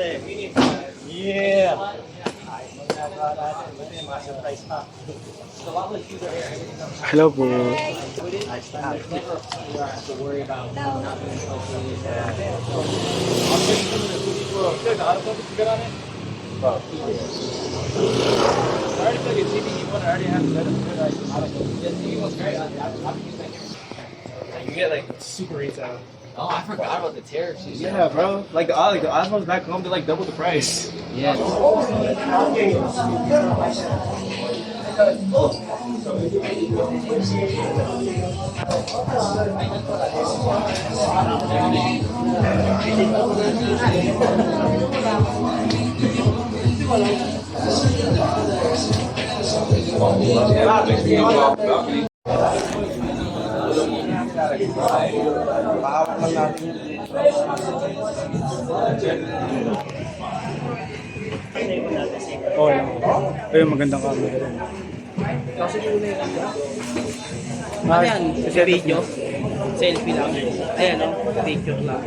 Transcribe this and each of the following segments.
pare. Yeah! Ayos mo ginagawa natin. Buti yung mga surprise pa. Hello po. Ayos na natin. You don't have to worry about not being focused. I already took a TV one. I already have good. Yeah, TV one's great. I've used that here. You get like super retail. Oh, I forgot about the tariffs. Yeah, bro. Like the Osmos back home, they're like double the price. Yeah. Pahawak lang natin. Oh, ayun, magandang camera rin. Ano yan? Video? Selfie lang. Ayan o, picture lang.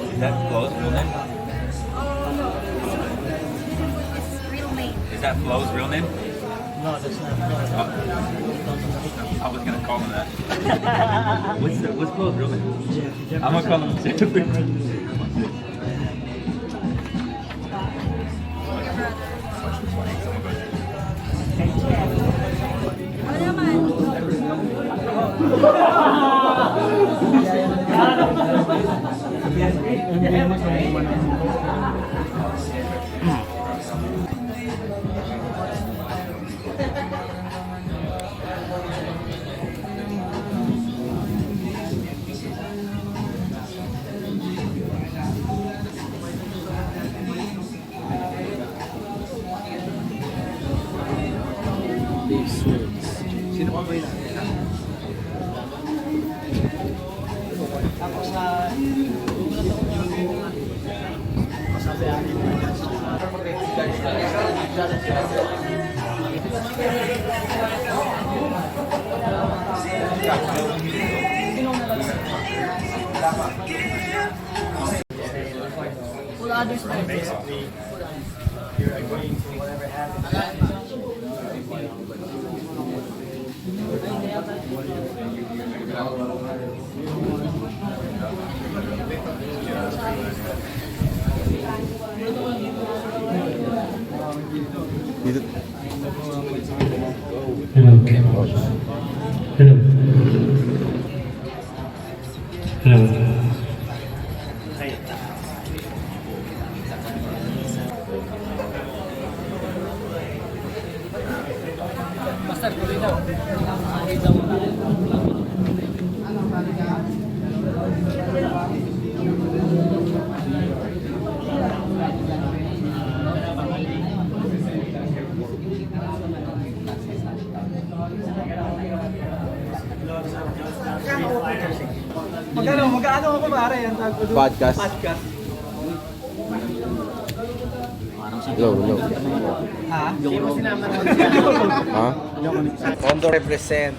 Is that Flo's real name? Real name. Is that Flo's real name? No, that's not. I was gonna call him that. What's Flo's real name? I'm gonna call him Jeff. Ano naman? Sino pa ba yun? Tapos na masabihan All others are basically you're agreeing to whatever happens. Hello. Hello. Hello. Master, tuloy daw. Tuloy daw. Magkano? Nag-ano ako pare, ang tawag ko doon. Podcast. Podcast. Low. Ha? Hindi mo sinama naman Ha? Tondo represent.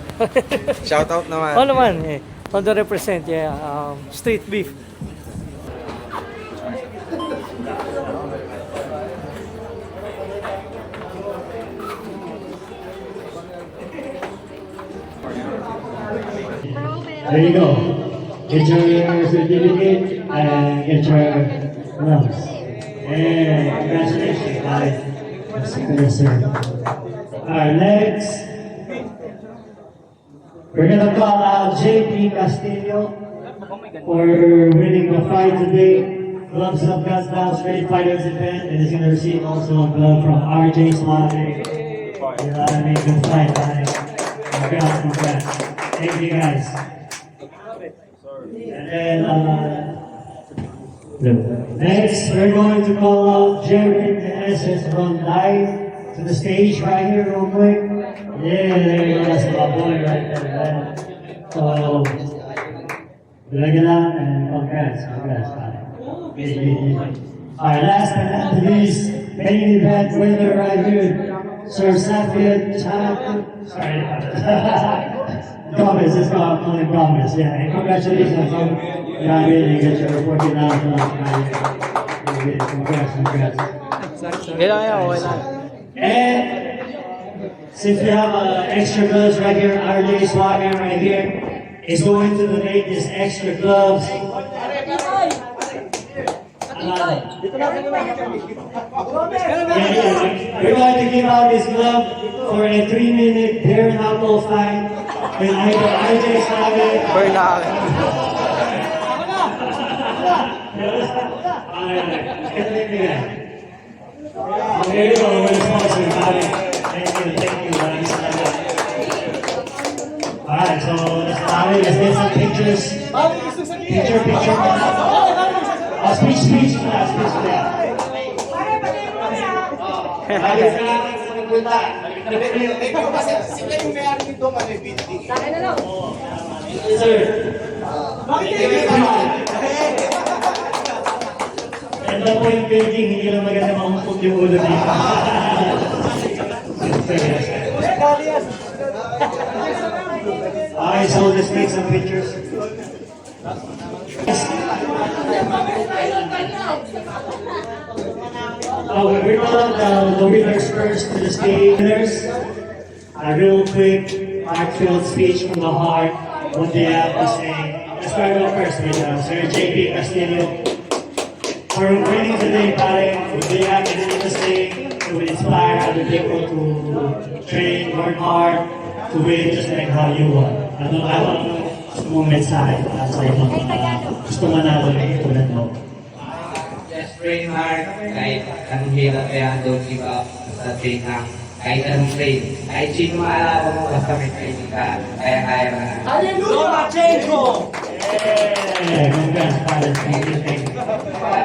Shoutout naman. Oo naman, eh. Tondo represent, yeah. Street beef. There you go. Get your certificate and get your gloves. And congratulations, guys. Yes, sir. Alright, next. We're gonna call out JP Castillo for winning the fight today. Gloves of Guns Down Straight Fighters event, and he's gonna receive also a glove from RJ Slaughter. You know what I mean? Good fight, man. Congrats. Thank you guys. And then, next, we're going to call out Jerry Meneses from live to the stage right here, real quick. Yeah, there you go. That's my boy right there, man. So, look it up and congrats, man. Alright, last but not least, main event winner right here, Sir Safian Chan. Sorry about that. Gomez, it's called Gomez, yeah. And congratulations on really get your working out. Congrats. And since we have extra gloves right here, RJ Swagger right here is going to donate this extra gloves. We're going to give out this glove for a 3-minute bare knuckle fight with either RJ Swagger. Burn out. There you go, we're the sponsor about it. Thank you, guys. Alright, so let's get some pictures. Picture. Speech for that. Ganda po yung building, hindi lang maganda mahumpog yung ulo dito. Alright, so let's take some pictures. We call the winners first to the stage. Winners, a real quick, heartfelt speech from the heart, what they have to say. Let's start off first with Sir JP Castillo. For winning today, pare, what they have to say to inspire other people to train, work hard, to win just like how you won. Ano gusto mong mensahe sa ibang gusto manalo ng tulad mo? Just train hard, kahit anong hirap kaya, don't give up, basta train hard. Kahit anong train, kahit sino maalaman mo, basta may training ka, kaya mo na. Hallelujah! Change mo! Yeah, congrats, pare. Thank you.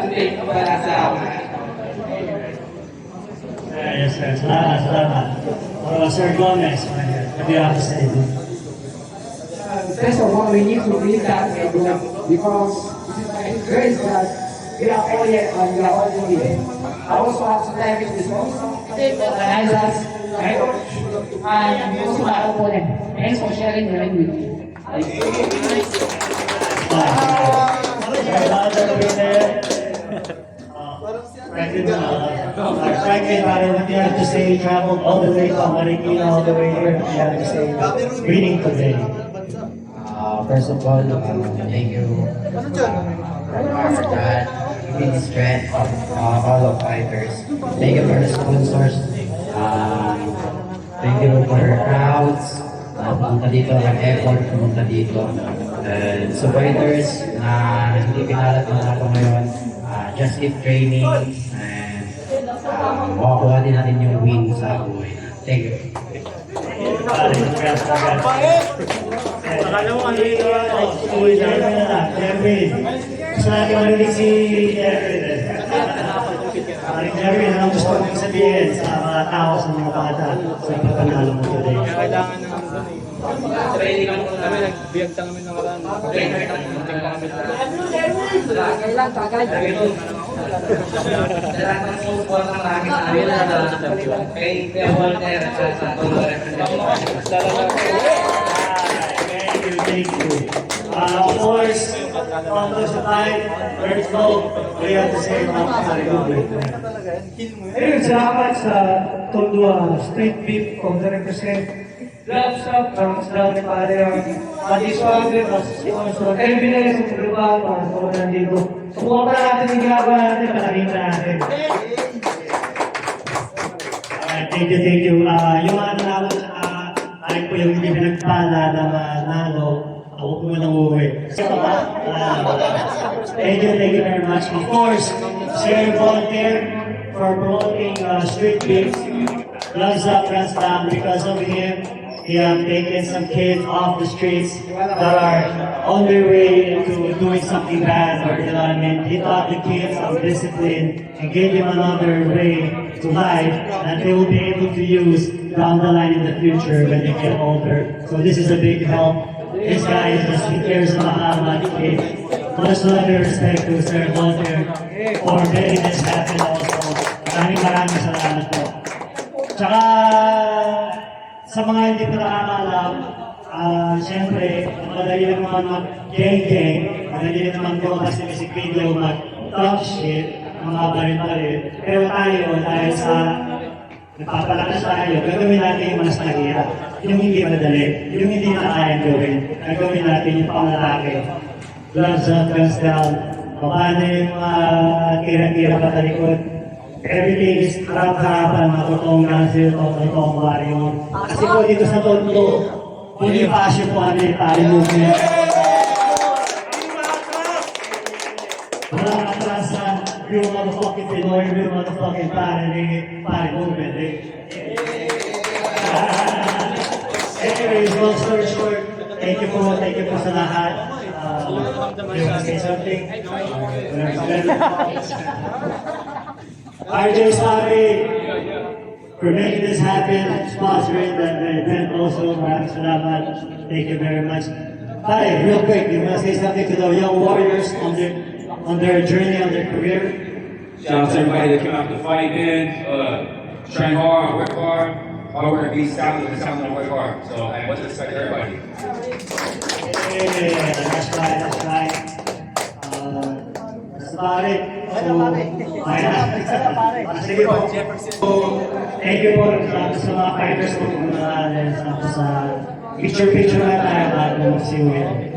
Today, wala sa akin. Yes, sir. Salamat. Sir Gomez, what do you have to say? First of all, we need to read that because it is grace that we are all here and we are all doing it. I also have to thank this organizers, right? And also my opponent. Thanks for sharing the ring with me. Franklin, what do you have to say? Traveled all the way from Marikina all the way here. What do you have to say? Reading today. First of all, thank you for that giving strength of all of fighters. Thank you for the sponsors. Thank you for the crowds. Pumunta dito, mag-effort, pumunta dito. So fighters na hindi pinalat na ako ngayon, just keep training and makakuha din natin yung win sa buhay. Thank you. Akala mo ano yung Jerry. Gusto natin marinig si Jerry. Jerry, anong gusto mong sabihin sa mga tao, sa mga bata sa pagpanalo mo today? Kailangan naman doon eh. Training lang po Kami namin. nagbiyagtang kami ng karaan. Training lang po. Munting pa kami. Tagay lang, tagay. Lahat ng support ng namin sa amin kay Kuya Walter at sa Tondo representative. Thank you. Of course, from the time, let's go. We have to say Ayun, salamat sa Tondo Street Beef kung represent. Love stuff, thumbs down ni pare ang madiswagin, sponsor, evidence, ng global, para sa mga nandito. Subukan pa natin yung ginagawa natin, palaging na natin. Thank you. Yung mga nanalo, ay po yung hindi pinagpala na manalo, ako po nang uuwi. Thank you very much. Of course, Sir Voltaire for promoting street games. Loves up, runs down. Because of him, he have taken some kids off the streets that are on their way into doing something bad, or you know what I mean. He taught the kids of discipline and gave them another way to life that they will be able to use down the line in the future when they get older. So this is a big help. This guy is just, he cares about how much kids. Much love and respect to Sir Voltaire for making this happen also. Maraming salamat po. Tsaka, sa mga hindi pa nakakaalam, siyempre, madali lang naman mag-gang-gang, madali lang naman po kasi music video mag-talk shit, mga barin-barin. Pero tayo, dahil sa napapalakas tayo, gagawin natin yung mas mahirap. Yung hindi madali, yung hindi na kayang gawin. Gagawin natin yung pang-lalaki. Gloves up, guns down. Paano yung mga tira-tira patalikod. Everything is harap-harapan, mga totoong dancer, totoong warrior. Kasi po dito sa Tondo, Bonifacio po ang military movement. Walang atrasan, yung motherfucking Pinoy, yung motherfucking pare movement. Anyways, long story short, thank you po sa lahat. You want to say something? RJ Sabi, for making this happen, sponsoring the event also. Maraming salamat. Thank you very much. Hi, real quick, you want to say something to the young warriors on their journey, on their career? Shout out to everybody that came out to fight, man. Train hard, work hard. Hard work beats talent, and talent work hard. So, hey, what's to expect everybody? Yeah, that's right. That's about it. Sige po. Thank you po sa mga fighters po kung sa picture na tayo bago mag-siwin.